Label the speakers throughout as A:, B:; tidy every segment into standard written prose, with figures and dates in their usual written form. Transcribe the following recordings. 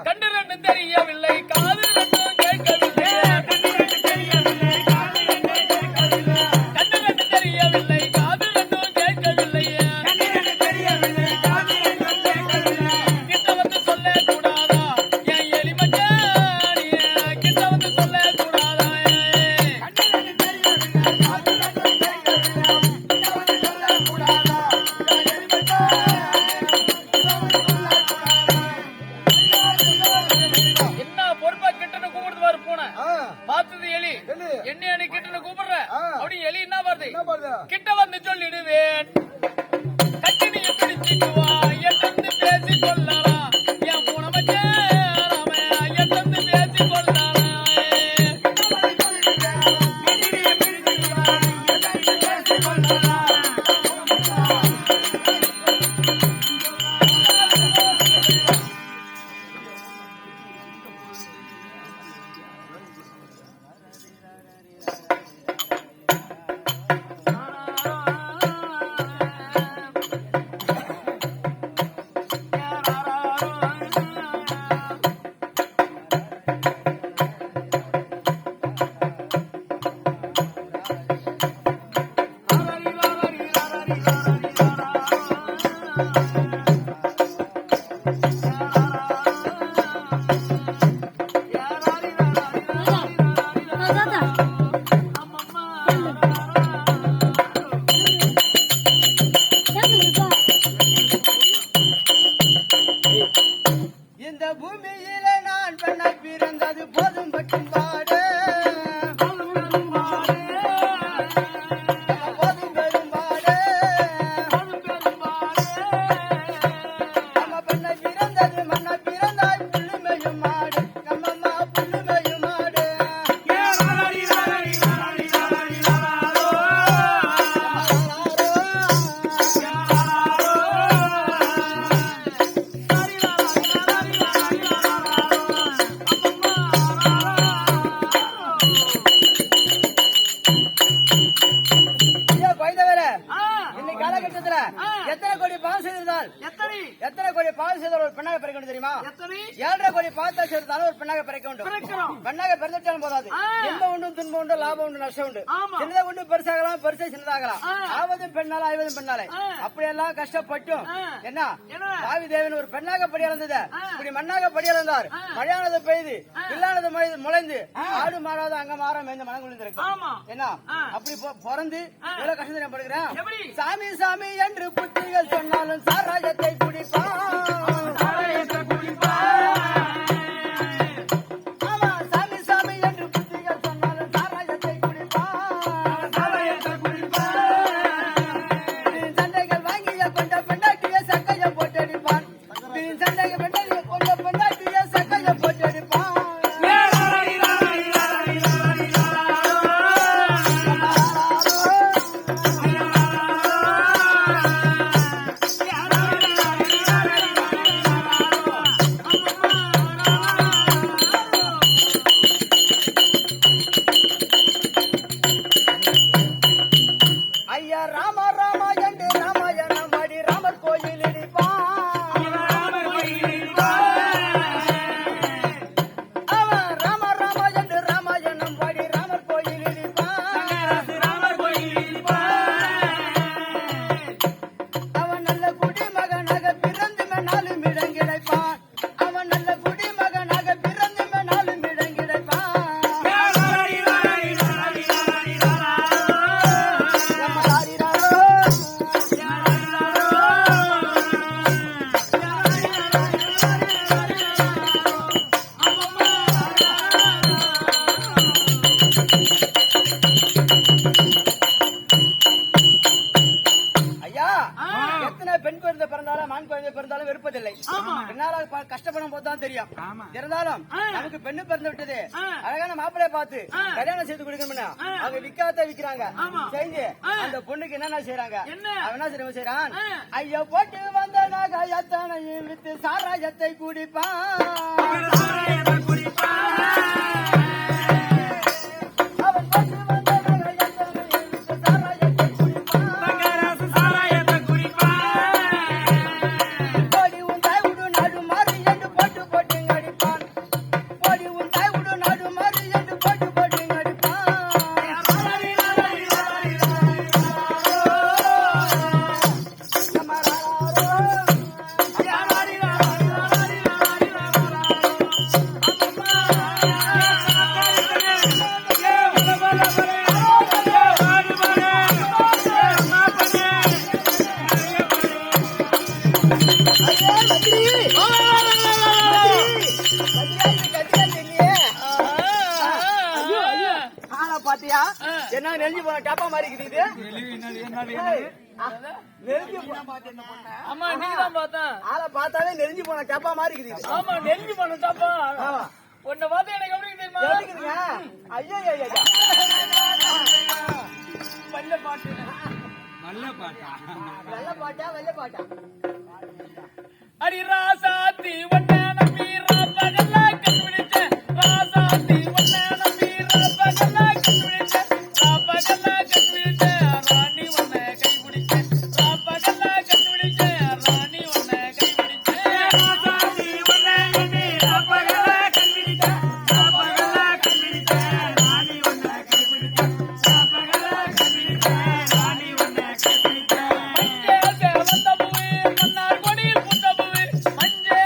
A: கண்டு ரெண்டு தெரியவில்லை காது ரெண்டும் கேட்கவில்லை கண்டு ரெண்டு தெரியவில்லை காது ரெண்டும் கேட்கவில்லை கிட்ட வந்து சொல்ல கூடாதா என் எலி மச்சானிய கிட்ட வந்து சொல்ல கூடாதா என்ன பொறுப்பா கிட்டன்னு கூப்பிடுவாரு பூனை பார்த்தது எலி என்ன அணி கிட்டன்னு கூப்பிடுற அப்படி எலி என்ன வருது கிட்ட வந்து சொல்லிடுவேன் கட்டினி எப்படி திட்டுவா எட்டந்து பேசி கொள்ளலாம் என் பூனை மச்சான் எட்டந்து பேசி கொள்ளலாம்
B: இந்த பூமியில நான் பெண்ணாய் பிறந்தது போதும் பட்டும் பாடு போதும் பெரும் பாடு நம்ம பெண்ணாய் பிறந்தது மண்ணாய் பிறந்தாய் புள்ளுமையும் மாடு கம்மம்மா புள்ளுமையும் மாடு இன்னைக்கு காலகட்டத்துல எத்தனை கோடி பாவம் செய்திருந்தால் எத்தனை கோடி பாவம் செய்தால் ஒரு பெண்ணாக பிறக்க வேண்டும் தெரியுமா 7.5 கோடி பாவத்தை செய்தாலும் ஒரு பெண்ணாக பிறக்க வேண்டும் பெண்ணாக பிறந்துட்டாலும் போதாது இன்பம் உண்டு துன்பம் உண்டு லாபம் உண்டு நஷ்டம் உண்டு சின்னதை கொண்டு பெருசாகலாம் பெருசை சின்னதாகலாம் ஆவதும் பெண்ணால ஆய்வதும் பெண்ணாலே அப்படியெல்லாம் கஷ்டப்பட்டும் என்ன பாவி தேவன் ஒரு பெண்ணாக படியளந்தது இப்படி மண்ணாக படியளந்தார் மழையானது பெய்து இல்லானது முளைந்து ஆடு மாறாத அங்க மாற மேய்ந்த மனம் குளிர்ந்திருக்கு என்ன அப்படி பிறந்து எவ்வளவு கஷ்டம் படுகிறேன் சாமி சாமி என்று புத்திகள் சொன்னாலும் சாராயத்தை குடிப்பான் ஆமா சாமி சாமி என்று புத்திகள் சொன்னாலும் சாராயத்தை குடிப்பான் சண்டைகள் வாங்கிய கொண்ட பெண்டாட்டிய சக்கைய போட்டடிப்பான் சண்டைகள் கொண்ட பெண்டாட்டிய சக்கைய போட்டடிப்பான் ஐயா ராமா ராமா என்று ராமாயணம் பாடி ராமர் கோயில் இடிப்பான் அவன் ராமா ராமா என்று ராமாயணம் பாடி ராமர் கோயில் இடிப்பான் அவன் நல்ல குடிமகனாக பிறந்து நாளும் இடங்கிடைப்பான் அவன் நல்ல குடிமகனாக பிறந்து நாளும் இடங்கிடைப்பான் ஐயா எத்தனை பெண் குழந்தை பிறந்தாலும் ஆண் குழந்தை பிறந்தாலும் வெறுப்பதில்லை பின்னால கஷ்டப்படும் போதுதான் தெரியும் இருந்தாலும் நமக்கு பெண்ணு பிறந்து விட்டது அழகான மாப்பிள்ளைய பார்த்து கல்யாணம் செய்து கொடுக்கணும்னா அவங்க விக்காத்த விக்கிறாங்க செஞ்சு அந்த பொண்ணுக்கு என்னென்ன செய்யறாங்க அவன் என்ன செய்யறான் ஐயோ போட்டு வந்த நாக எத்தனையும் வித்து சாராயத்தை குடிப்பான் அவன் போட்டு வந்த நாக எத்தனையும் வித்து சாராயத்தை குடிப்பான் கோடி உண்டாய் உடு நாடு மாறி என்று போட்டு போட்டு பாத்தியா என்ன நெஞ்சு போன டப்பா மாதிரி இருக்குது இது நெருங்கி
A: ஆமா நீங்க தான் பார்த்தேன்
B: ஆளை பார்த்தாலே நெருங்கி போன டப்பா மாதிரி இருக்குது இது.
A: ஆமா நெருங்கி பண்ண தப்பா
B: ஆமா
A: உன்னை பார்த்து எனக்கு எப்படி தெரியுமா
B: எப்படிக்குதுங்க? ஐயோ ஐயோ, ஐயோ.
A: பல்ல பாட்டு
B: வெள்ளை பாட்டா வெள்ளை பாட்டா
A: அடி ராசாத்தி ஒன்ன நம்பி ராப்பகலா கண்டுபிடிச்ச ராசாத்தி ஒன்ன நம்பி ராப்பகலா கண்டுபிடிச்ச ராப்பகலா கண்டுபிடிச்ச ராணி ஒன்ன கைபிடிச்ச ராப்பகலா கண்டுபிடிச்ச ராணி ஒன்ன கைபிடிச்ச ராசாத்தி ஒன்ன நம்பி ராப்பகலா கண்டுபிடிச்ச ராப்பகலா கண்டுபிடிச்ச ராணி ஒன்ன கைபிடிச்ச ராப்பகலா கண்டுபிடிச்ச ராணி ஒன்ன கைபிடிச்ச மஞ்சே வந்த பூவே மன்னார் கொடியில் பூத்த பூவே மஞ்சே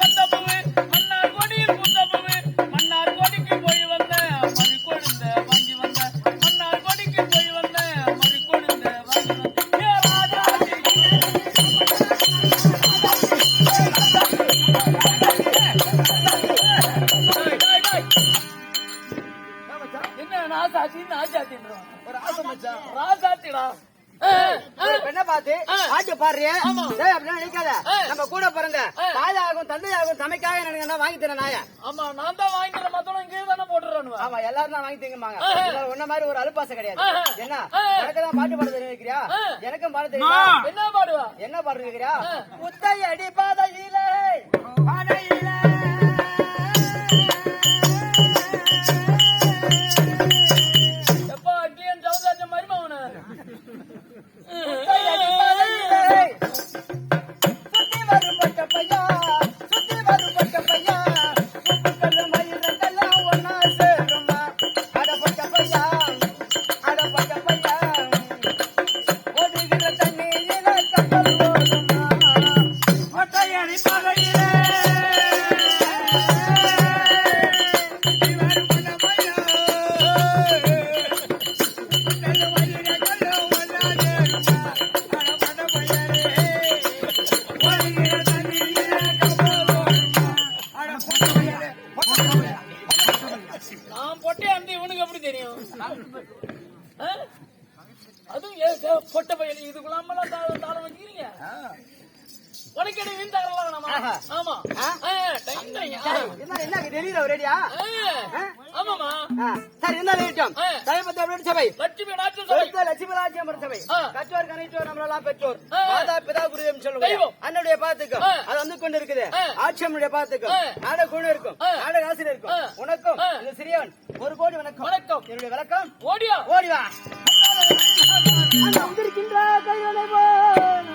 A: வந்த பூவே மன்னார் கொடியில் பூத்த பூவே மன்னார் கொடிக்கு போய் வந்த மறி கொழுந்த வாங்கி வந்த மன்னார் கொடிக்கு போய் வந்த மறி கொழுந்த வாங்கி வந்த ஏ ராஜாஜி என்ன நாசாச்சி நாச்சாத்தின்றான்
B: ஒரு ஆசை மச்சான்
A: ராசாத்திடா
B: ஒரு பெண்ணை பார்த்து பாட்டு பாடுறியே டேய், அப்படிலாம் நினைக்காத நம்ம கூட பிறந்த தாயாகும் தந்தையாகும் தமைக்காக எனக்கு வாங்கி தரேன் நாயா
A: ஆமா நான் தான் வாங்கிக்கிறேன் மத்தவங்க இங்கே தானே போட்டுறானுவா
B: ஆமா எல்லாரும் தான் வாங்கி திங்கம்பாங்க உன்ன மாதிரி ஒரு அலுப்பாசை கிடையாது என்ன எனக்கு தான் பாட்டு பாட தெரியும் வைக்கிறியா எனக்கும் பாட தெரியுமா
A: என்ன பாடுவா
B: என்ன பாடுறது வைக்கிறியா முத்தையடி பாதையிலே பாதையிலே
A: எப்பா டிஎன் சௌதாஜம் மருமவன
B: முத்தையடி பாதையிலே சுத்தி வரும் பட்ட பையா சுத்தி வரும் பட்ட பையா முத்துக்கல்லு மயிலங்கெல்லாம் ஒன்னா சேருமா அடப்பட்ட பையா அடப்பட்ட பையா ஓடுகிற தண்ணீரில கப்பல் ஓடுமா
A: மொட்டையடி பாதையிலே நான் பொட்டை அந்த இவனுக்கு எப்படி தெரியும் ஆ? அதுவும் பொட்டை பையன் இதுக்குள்ளாமலாம் தாளம் வைக்கிறீங்க உனக்கு வீண் தரலாம் நம்ம ஆமா டைம்
B: என்ன என்ன டெல்லியில ரெடியா
A: ஆமாமா
B: சரி என்ன இருக்கட்டும் தலைமை தமிழ் சபை
A: லட்சுமி நாட்டு சபை
B: லட்சுமி ராஜ்யம் சபை கற்றோர் கணித்தோர் நம்மளெல்லாம் பெற்றோர்
A: ஆ.
B: மாதா பிதா குருதம் சொல்லுவோம்
A: தெய்வம்.
B: அன்னுடைய பாத்துக்கும் அது வந்து கொண்டு இருக்குது ஆட்சியனுடைய பாத்துக்கும் நாடக குழு இருக்கும் நாடக ஆசிரியர் இருக்கும் உனக்கும் இந்த சிறியவன் 1 கோடி வணக்கம்
A: வணக்கம்.
B: என்னுடைய விளக்கம்
A: ஓடியா
B: ஓடி வா அந்த வந்திருக்கின்ற கைகளை போல்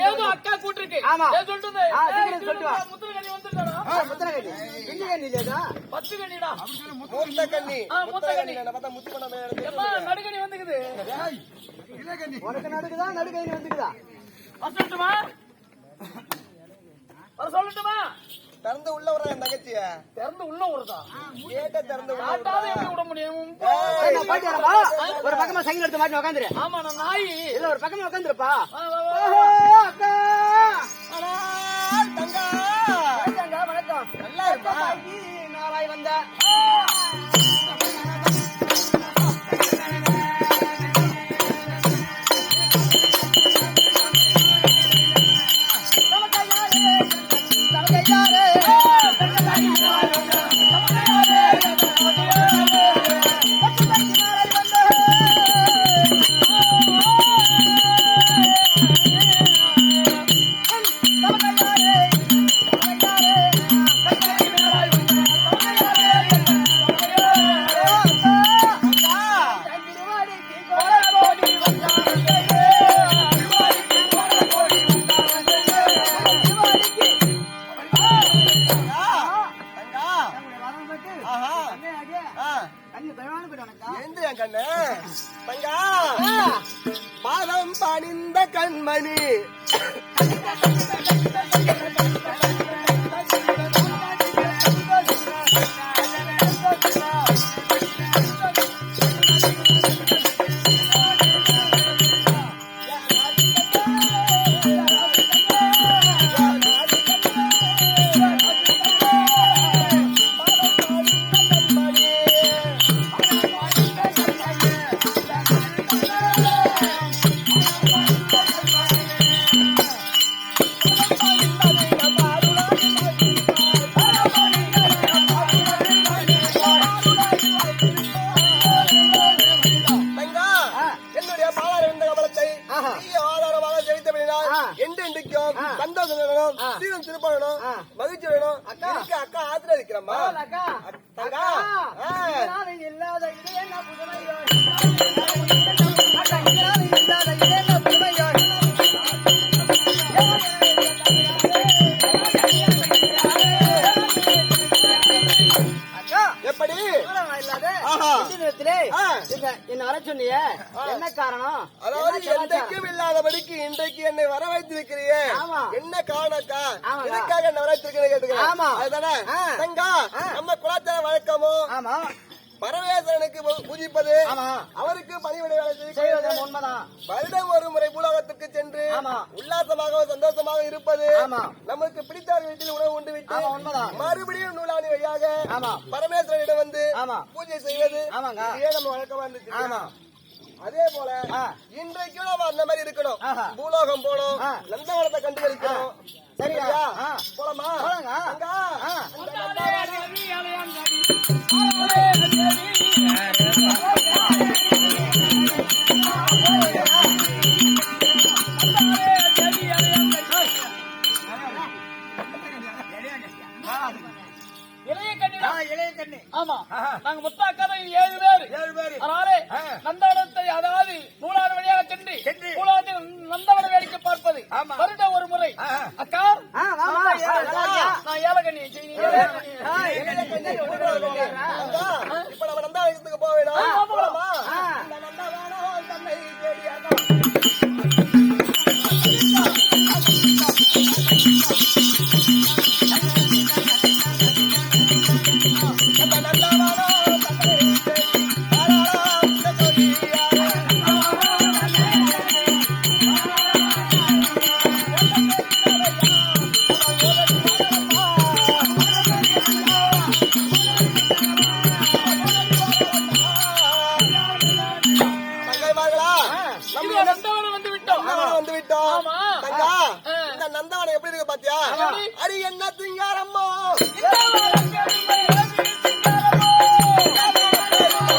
A: ஏதோ அக்கா கூட்டிருக்கு
B: ஆமா.
A: சொல்லிட்டு
B: சீக்கிரம் சொல்லிட்டு வா.
A: முத்துலகண்ணி வந்துட்டாரா
B: முத்தனகண்ணி பிள்ளைகண்ணி இல்லையா
A: 10 கண்ணிடா
B: முத்தகண்ணி
A: முத்தகண்ணி
B: பார்த்தா முத்து பண்ண
A: எப்பா நடுகண்ணி வந்துக்குது
B: உனக்கு நடுக்குதா நடுக்கண்ணி வந்துக்குதா
A: வர சொல்லட்டுமா
C: திறந்து உள்ள வர என் தங்கச்சிய
A: திறந்து உள்ள வருதா
C: கேட்ட திறந்து உள்ள
A: காட்டாத எப்படி விட முடியும்
B: நான் போயிட்டு வரேன்பா. ஒரு பக்கமா சைக்கிள் எடுத்து மாட்டி உட்காந்துரு.
A: ஆமா நான் நாய்
B: இல்ல ஒரு பக்கமா உட்காந்துருப்பா.
A: வா, வா, வா.
B: அக்கா
C: அடா, தங்கா
B: வணக்கங்க, வணக்கம்.
C: நல்லா இருப்பா.
B: நாளாய் வந்த
C: கண்ணு தங்கா பாதம் பணிந்த கண்மணி மகிழ்ச்சி வேணும் அக்கா அக்கா ஆத்திரமா
B: இல்லாத
C: எப்படி
B: என்ன வர சொன்னீங்க என்ன காரணம்
C: அதாவது என்றைக்கும் இல்லாதபடிக்கு இன்றைக்கு என்னை வர வைத்திருக்கிறியே என்ன காரணக்கா எதுக்காக என்ன வர வைத்திருக்கிறேன் கேட்டுக்கிறேன் அதுதானே தங்கா நம்ம குலாச்சார வழக்கமோ பரமேஸ்வரனுக்கு பூஜிப்பது அவருக்கு பணிவிடை வேலை செய்வது
B: உண்மைதான்
C: வருடம் ஒரு முறை பூலோகத்திற்கு சென்று உல்லாசமாக சந்தோஷமாக இருப்பது நமக்கு பிடித்தவர் வீட்டில் உணவு உண்டு விட்டு மறுபடியும் நூலாணி வழியாக பரமேஸ்வரனிடம் வந்து பூஜை செய்வது நம்ம வழக்கமா இருந்துச்சு அதே போல இன்றைக்கும் நம்ம அந்த மாதிரி இருக்கணும் பூலோகம் போனோம் நந்தவனத்தை கண்டுகளிக்கணும் சரியா போலாமா
A: இளைய கண்ணி ஆமா நாங்க மொத்த அக்கா 7 பேர் அதனாலே நந்தவனத்தை அதாவது நூலாறு வழியாக சென்று நூலாற்றில் நந்தவன வேடிக்கை பார்ப்பது வருடம் ஒரு முறை அக்கா நான் ஏலக்கண்ணி
C: இப்ப நம்ம நந்தாவனத்துக்கு போக வேணும் தன்னை வந்து விட்டோம் நந்தவனம் எப்படி இருக்கு பாத்தியா அடி என்ன திங்காரம்மா